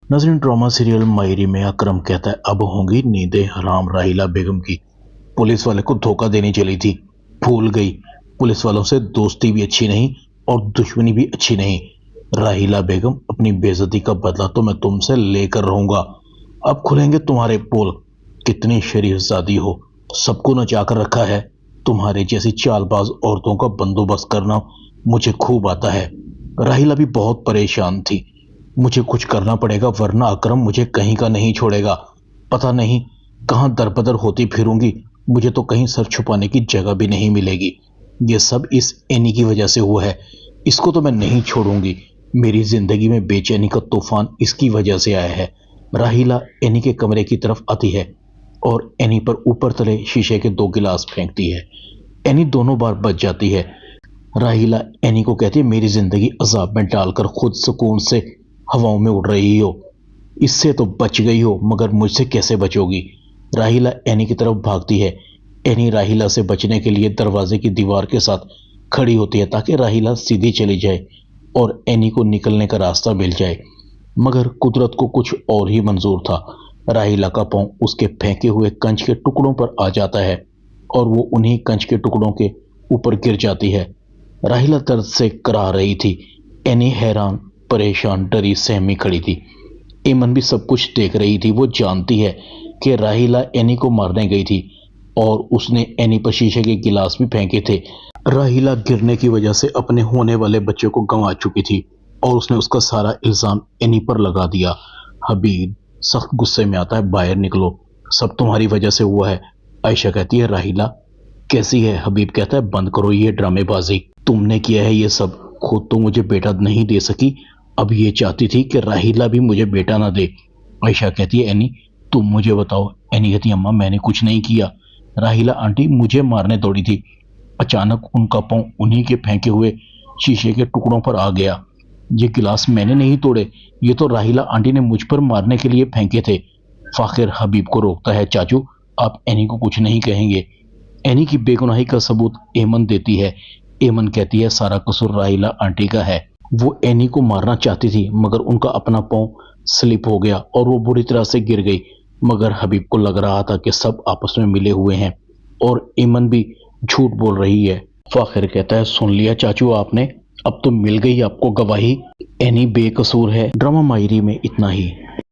नाज़रीन, drama serial मायरी में अकरम कहता है अब होंगी नींदें हराम। राहिला बेगम की पुलिस वाले को धोखा देने चली थी, भूल गई। पुलिस वालों से दोस्ती भी अच्छी नहीं और दुश्मनी भी अच्छी नहीं। राहिला बेगम, अपनी बेइज्जती का बदला तो मैं तुमसे लेकर रहूंगा। अब खुलेंगे तुम्हारे पोल। कितनी शरीफजादी हो, सबको नचा कर रखा है। तुम्हारे जैसी चालबाज औरतों का बंदोबस्त करना मुझे खूब आता है। राहिला भी बहुत परेशान थी। मुझे कुछ करना पड़ेगा वरना अकरम मुझे कहीं का नहीं छोड़ेगा। पता नहीं कहां दरबदर होती फिरूंगी, मुझे तो कहीं सर छुपाने की जगह भी नहीं मिलेगी। ये सब इस एनी की वजह से हुआ है। इसको तो मैं नहीं छोड़ूंगी। मेरी जिंदगी में बेचैनी का तूफान इसकी वजह से आया है। राहिला एनी के कमरे की तरफ आती है और एनी पर ऊपर तले शीशे के 2 गिलास फेंकती है। एनी दोनों बार बच जाती है। राहिला एनी को कहती है मेरी जिंदगी अजाब में डालकर खुद सुकून से हवाओं में उड़ रही हो। इससे तो बच गई हो, मगर मुझसे कैसे बचोगी। राहिला एनी की तरफ भागती है। एनी राहिला से बचने के लिए दरवाजे की दीवार के साथ खड़ी होती है ताकि राहिला सीधी चली जाए और एनी को निकलने का रास्ता मिल जाए। मगर कुदरत को कुछ और ही मंजूर था। राहिला का पांव उसके फेंके हुए कंच के टुकड़ों पर आ जाता है और वो उन्हीं कंच के टुकड़ों के ऊपर गिर जाती है। राहिला दर्द से कराह रही थी। एनी हैरान, परेशान, डरी सहमी खड़ी थी। एमन भी सब कुछ देख रही थी। वो जानती है कि राहिला एनी को मारने गई थी और उसने एनी पर शीशे के गिलास भी फेंके थे। राहिला गिरने की वजह से अपने होने वाले बच्चे को गंवा चुकी थी और उसने उसका सारा इल्जाम एनी पर लगा दिया। हबीब सख्त गुस्से में आता है, बाहर निकलो, सब तुम्हारी वजह से हुआ है। आयशा कहती है राहिला कैसी है। हबीब कहता है बंद करो ये ड्रामेबाजी, तुमने किया है ये सब। खुद तो मुझे बेटा नहीं दे सकी, अब ये चाहती थी कि राहिला भी मुझे बेटा ना दे। आयशा कहती है एनी तुम मुझे बताओ। एनी कहती है अम्मा मैंने कुछ नहीं किया। राहिला आंटी मुझे मारने दौड़ी थी, अचानक उनका पांव उन्हीं के फेंके हुए शीशे के टुकड़ों पर आ गया। ये गिलास मैंने नहीं तोड़े, ये तो राहिला आंटी ने मुझ पर मारने के लिए फेंके थे। फाखिर हबीब को रोकता है चाचू आप एनी को कुछ नहीं कहेंगे। एनी की बेगुनाही का सबूत एमन देती है। एमन कहती है सारा कसूर राहिला आंटी का है। वो एनी को मारना चाहती थी मगर उनका अपना पांव स्लिप हो गया और वो बुरी तरह से गिर गई। मगर हबीब को लग रहा था कि सब आपस में मिले हुए हैं और एमन भी झूठ बोल रही है। फाखिर कहता है सुन लिया चाचू आपने, अब तो मिल गई आपको गवाही, एनी बेकसूर है। ड्रामा मायरी में इतना ही।